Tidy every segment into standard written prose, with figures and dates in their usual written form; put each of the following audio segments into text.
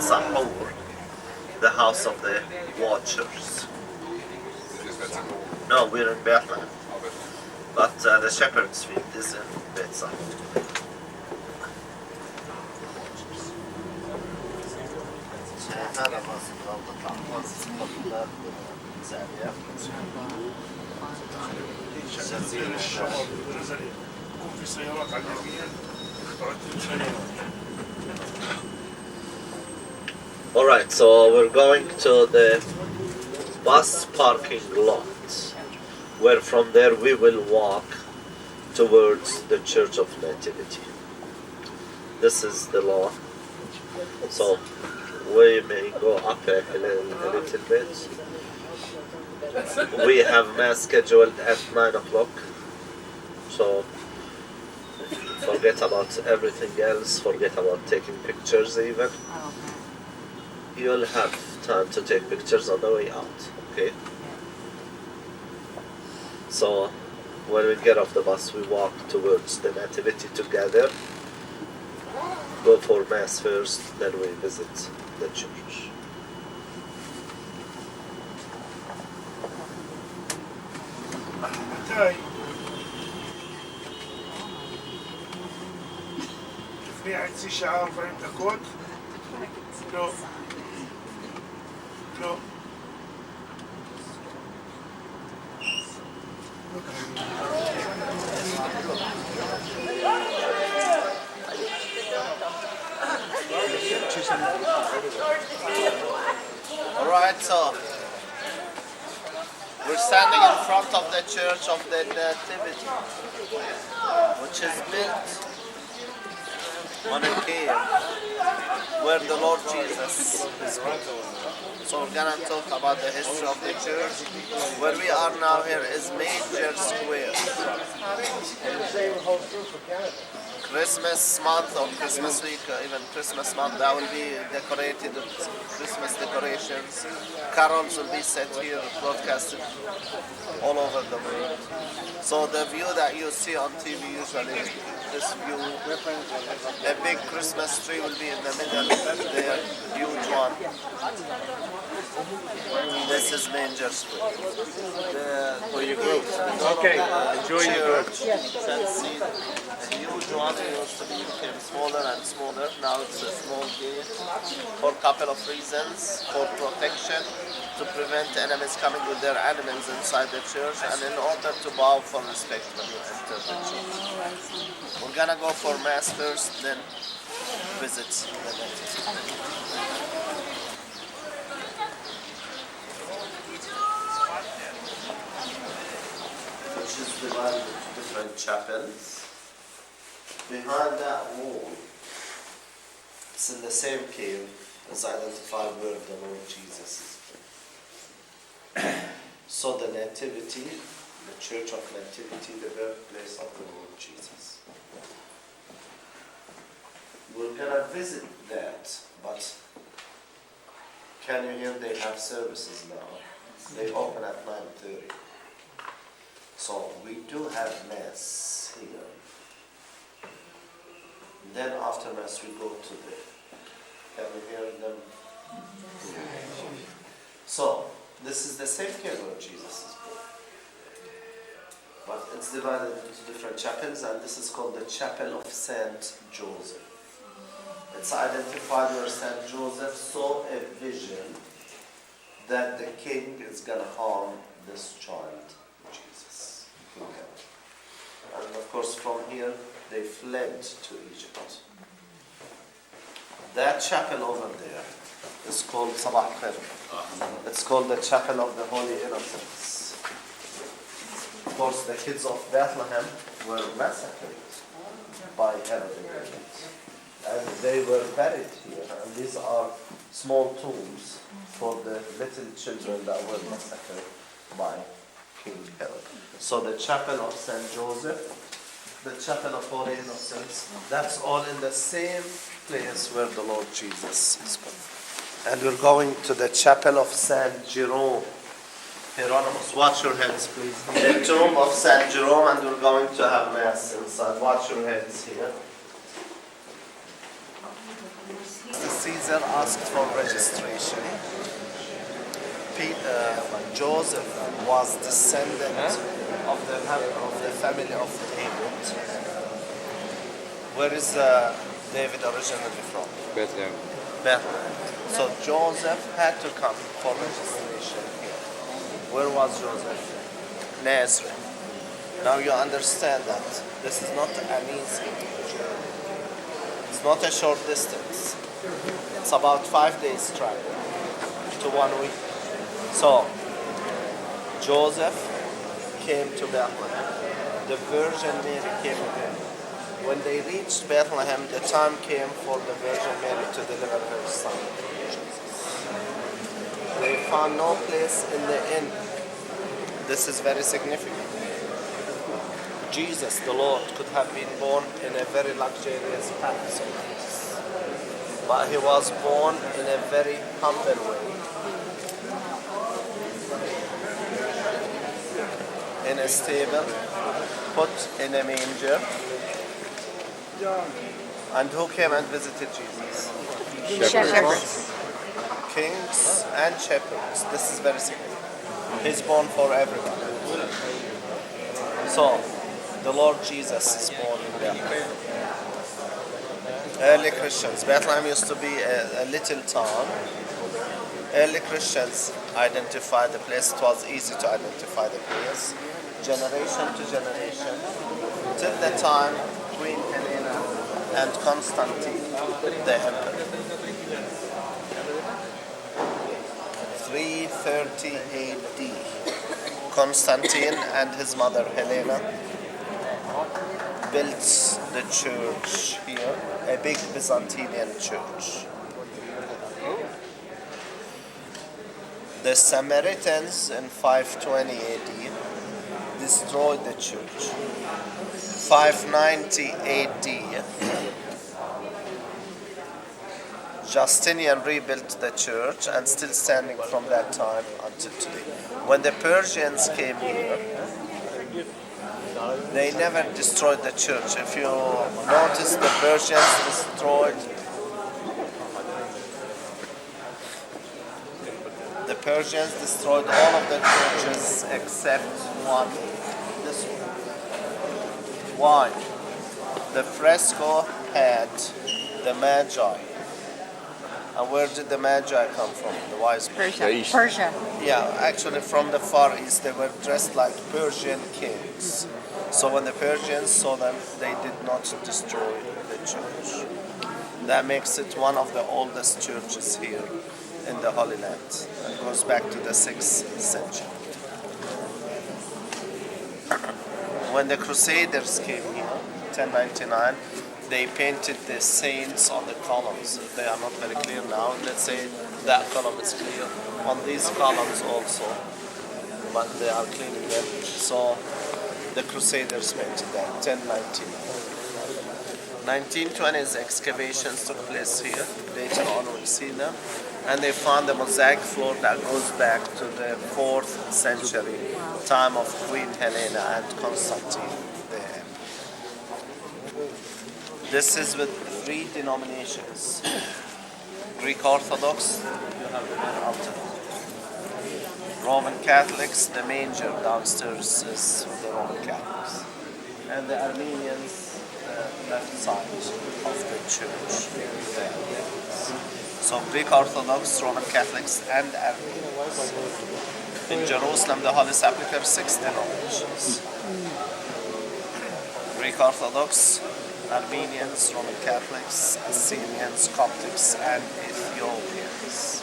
Bet Sahur, the house of the watchers. No, we're in Bethlehem. But the shepherd's field is in Bet Sahur. Alright, so we're going to the bus parking lot, where from there we will walk towards the Church of Nativity. This is the law. So we may go up a little bit. We have mass scheduled at 9 o'clock. So forget about everything else, forget about taking pictures even. You'll have time to take pictures on the way out, okay? So when we get off the bus, we walk towards the Nativity together. Go for Mass first, then we visit the church. في عندي شعار فهمت كود؟ No. No. Alright, so we're standing in front of the Church of the Nativity, which is built on a cave where the Lord Jesus is born. So we're gonna talk about the history of the church. Where we are now here is Major Square. Christmas month or Christmas week, even Christmas month, that will be decorated with Christmas decorations. Carols will be set here, broadcasted all over the world. So the view that you see on TV usually, this view, a big Christmas tree will be in the middle there, huge one. This is Manger Square. For your group. Okay, enjoy your group. A huge one, it used to be became smaller and smaller. Now it's a small gate for a couple of reasons. For protection, to prevent enemies coming with their animals inside the church, and in order to bow for respect when you enter the church. We're gonna go for Mass first, then visit the Nativity. Which is divided into different chapels. Behind that wall, it's in the same cave as identified where the Lord Jesus is. So the Nativity, the Church of Nativity, the birthplace of the Lord Jesus. We're gonna visit that, but can you hear they have services now? They open at 9:30. So we do have Mass here. Then after Mass we go to the, can we hear them? So this is the same cave where Jesus is born. But it's divided into different chapels, and this is called the Chapel of Saint Joseph. It's identified where Saint Joseph saw a vision that the king is going to harm this child, Jesus. And of course from here they fled to Egypt. That chapel over there is called Sabah Khair. It's called the Chapel of the Holy Innocents. Of course the kids of Bethlehem were massacred by Herod the Great. And they were buried here. And these are small tombs for the little children that were massacred by King Herod. So the Chapel of St. Joseph, the Chapel of Holy Innocents, that's all in the same place where the Lord Jesus is born. And we're going to the Chapel of St. Jerome. Hieronymus, watch your heads please. The tomb of St. Jerome, and we're going to have Mass inside. Watch your heads here. The Caesar asked for registration. Joseph was descendant of the family of David. Where is David originally from? Bethlehem. Bethlehem. So Joseph had to come for registration here. Where was Joseph? Nazareth. Now you understand that this is not an easy journey. It's not a short distance. It's about 5 days travel to 1 week. So Joseph came to Bethlehem. The Virgin Mary came with him. When they reached Bethlehem, the time came for the Virgin Mary to deliver her son, Jesus. They found no place in the inn. This is very significant. Jesus, the Lord, could have been born in a very luxurious palace, but he was born in a very humble way. In a stable, put in a manger. And who came and visited Jesus? Shepherds. Kings and shepherds. This is very significant. He's born for everyone. So, the Lord Jesus is born in Bethlehem. Early Christians. Bethlehem used to be a little town. Early Christians identified the place. It was easy to identify the place. Generation to generation. Till the time Queen Helena and Constantine, the emperor. 330 AD. Constantine and his mother Helena built the church here, a big Byzantine church. The Samaritans in 520 AD destroyed the church. 590 AD, Justinian rebuilt the church and still standing from that time until today. When the Persians came here, they never destroyed the church. If you notice, the Persians destroyed all of the churches except one, this one. Why? The fresco had the Magi. And where did the Magi come from? The wise men. Persia. Yeah, actually from the Far East, they were dressed like Persian kings. So when the Persians saw them, they did not destroy the church. That makes it one of the oldest churches here in the Holy Land. It goes back to the 6th century. When the Crusaders came here, 1099, they painted the saints on the columns. They are not very clear now. Let's say that column is clear. On these columns also, but they are cleaning them. So the Crusaders painted that, 1099. 1920s excavations took place here. Later on we'll see them. And they found a mosaic floor that goes back to the 4th century, time of Queen Helena and Constantine there. This is with 3 denominations. Greek Orthodox, you have the main altar. Roman Catholics, the manger downstairs is for the Roman Catholics. And the Armenians, the left side of the church there. So Greek Orthodox, Roman Catholics, and Armenians. In Jerusalem, the Holy Sepulchre, 6 denominations. Greek Orthodox, Armenians, Roman Catholics, Assyrians, Coptics, and Ethiopians.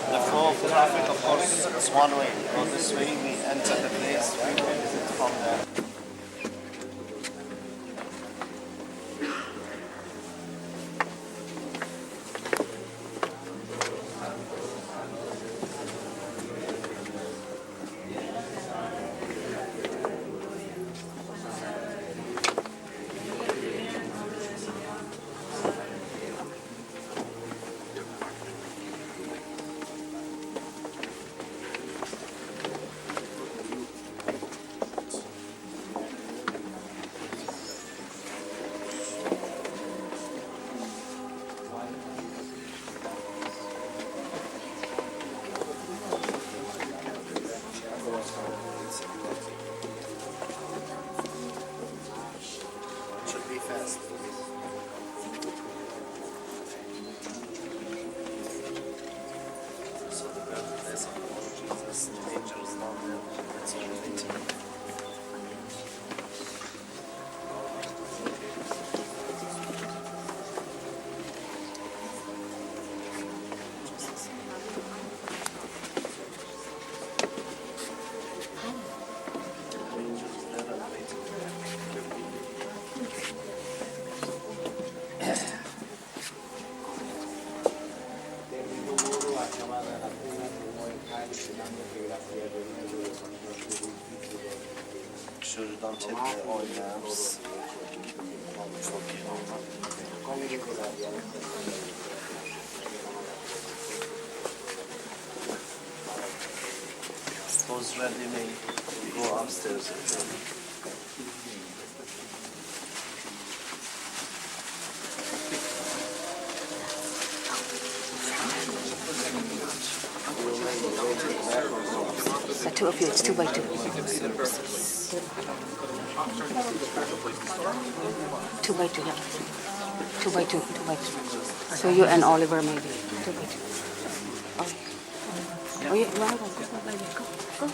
The flow of traffic, of course, is one way. Go this way, we enter the place, we exit from there. mangers down there. It's all empty. Sure you don't hit the oil lamps. Those ready made. You go upstairs. The two of you, it's 2 by 2. 2 by 2, yeah. 2 by 2, 2 by 2. So you and Oliver maybe. 2 by 2. Oh, oh yeah, you want to go? Go.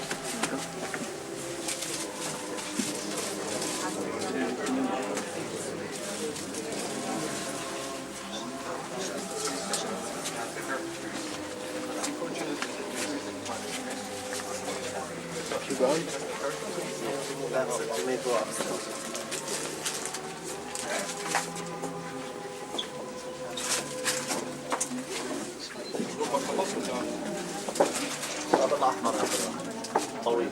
Keep going. That's it. You may go upstairs. هذا الأحمر هذا طويل.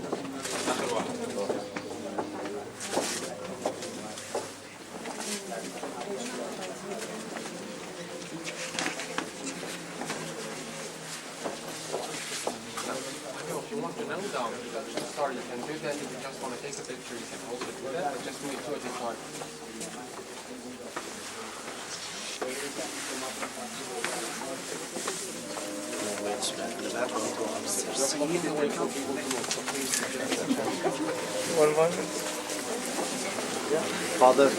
Sorry, you can do that. If you just want to take a picture, you can also do that, but just do it 2 at a time. One moment. Father.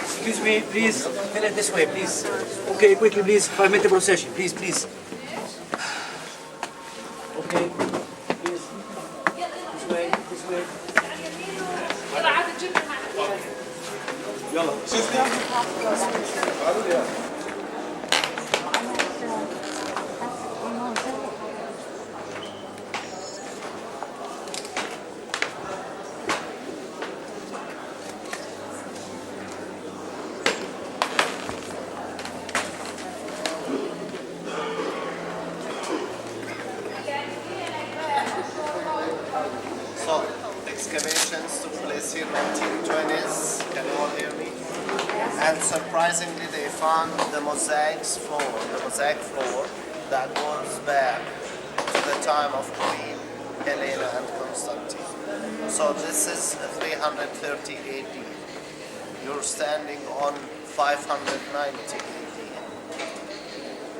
Excuse me, please. Fill it this way, please. Okay, quickly, please. 5-minute procession, please, please. Okay, please. This way, this way. So, excavations took place here in 1920s. Can you all hear me? And surprisingly, they found the mosaic floor that goes back to the time of Queen Helena and Constantine. So this is 330 AD. You're standing on 590 AD.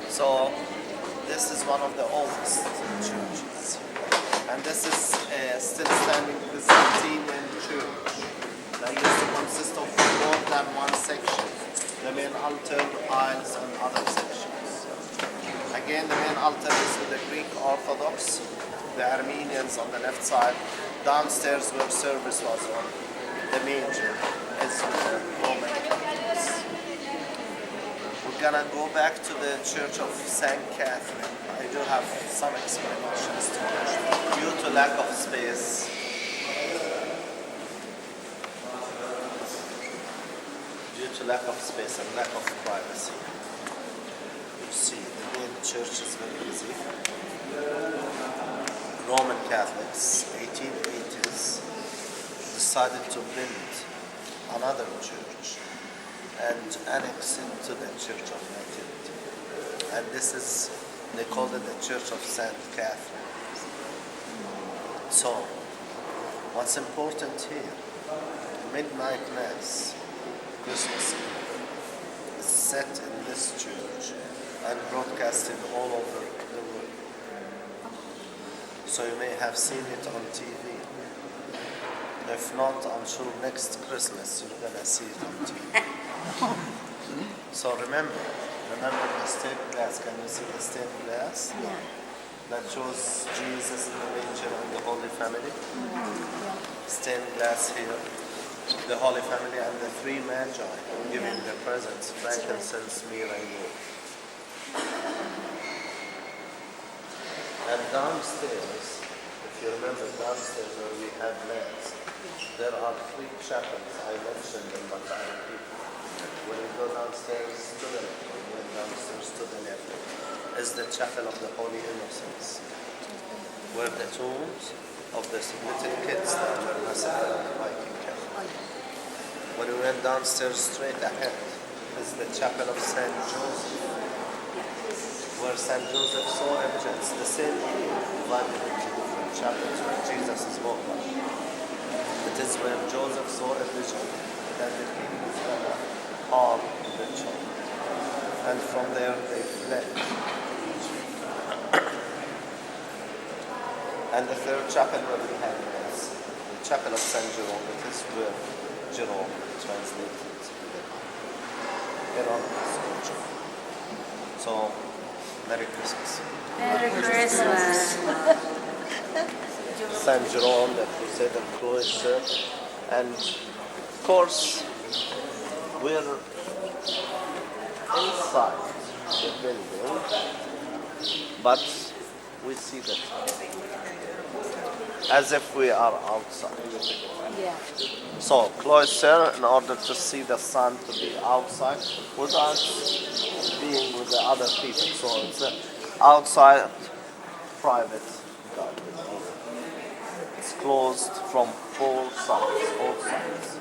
So this is one of the oldest churches. And this is still standing Byzantine church that used to consist of more than one section. The main altar, aisles, and other sections. Again, the main altar is with the Greek Orthodox, the Armenians on the left side. Downstairs where service was on, the manger is with the Roman Catholics. We're gonna go back to the Church of St. Catherine. I do have some explanations to it. Due to lack of space, and lack of privacy. You see, the main church is very busy. Roman Catholics, 1880s, decided to build another church and annex it to the Church of Nativity. And this is, they called it the Church of St. Catherine. So, what's important here, midnight mass, Christmas Eve, set in this church and broadcasted all over the world. So you may have seen it on TV. If not, I'm sure next Christmas you're gonna see it on TV. So remember the stained glass. Can you see the stained glass? Yeah. That shows Jesus in the manger and the Holy Family. Stained glass here. The Holy Family and the three magi giving their presents, frankincense, myrrh, and gold. And downstairs, if you remember downstairs where we had Mass, there are three chapels. I mentioned them, but I repeat. When you go downstairs to the left, when you went downstairs to the left, is the chapel of the Holy Innocents, where the tombs of the little kids that were massacred at the Viking camp. When we went downstairs straight ahead, is the chapel of Saint Joseph, where Saint Joseph saw a vision. It's the same thing, divided into different chapels where Jesus is born. It is where Joseph saw a vision that the king was going to harm the child. And from there they fled. And the third chapel where we had Mass, the chapel of Saint Jerome, it is where Jerome translated in honor of Saint Jerome. So, Merry Christmas. Merry Christmas. Saint Jerome, the Crusader cloister, and of course we're inside the building, but we see the town as if we are outside. Yeah. So cloister, in order to see the sun, to be outside without being with the other people. So it's an outside private garden. It's closed from all sides.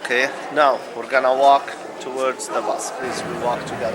Okay, now we're gonna walk towards the bus. Please, we walk together.